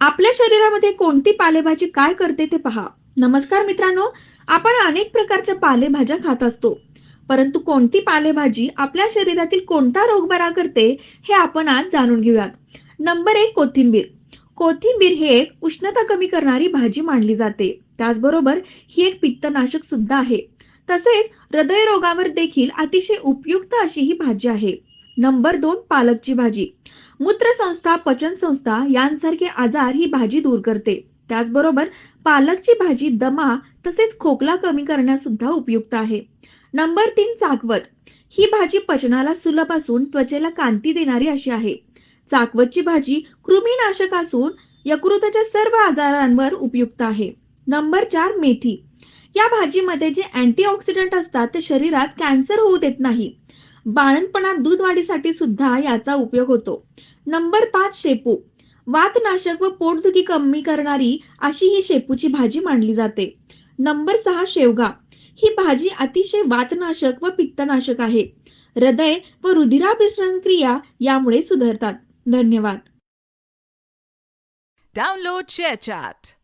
आपल्या शरीरामध्ये कोणती पालेभाजी काय करते ते पहा. नमस्कार मित्रांनो, आपण अनेक प्रकारच्या पालेभाज्या खात असतो. परंतु कोणती पालेभाजी आपल्या शरीरातील कोणता रोग बरा करते हे आपण आज जाणून घेऊयात. नंबर एक, कोथिंबीर. कोथिंबीर ही एक उष्णता कमी करणारी भाजी मानली जाते. त्याचबरोबर ही एक पित्तनाशक सुद्धा आहे. तसेच हृदयरोगावर देखील अतिशय उपयुक्त अशी ही भाजी आहे. नंबर दोन, पालकची भाजी. मूत्रसंस्था, पचनसंस्था यांसारखे आजार ही भाजी दूर करते. त्याचबरोबर पालकची भाजी दमा तसेच खोकला कमी करण्यास सुद्धा उपयुक्त आहे. नंबर तीन, चाकवत. ही भाजी पचनाला सुलभ असून त्वचेला कांती देणारी अशी आहे. चाकवतची भाजी कृमीनाशक असून यकृताच्या सर्व आजारांवर उपयुक्त आहे. नंबर चार, मेथी. या भाजीमध्ये जे अँटीऑक्सिडंट असतात ते शरीरात कॅन्सर होऊ देत नाही. बाळंतपणात दूध वाढीसाठी सुद्धा याचा उपयोग होतो. नंबर पाच, शेपू. वातनाशक व पोटदुखी कमी करणारी अशी ही शेपूची भाजी मानली जाते. नंबर सहा, शेवगा. ही भाजी अतिशय वातनाशक व पित्तनाशक आहे. हृदय व रुधिराभिसरण क्रिया यामुळे सुधारतात. धन्यवाद. Download ShareChat.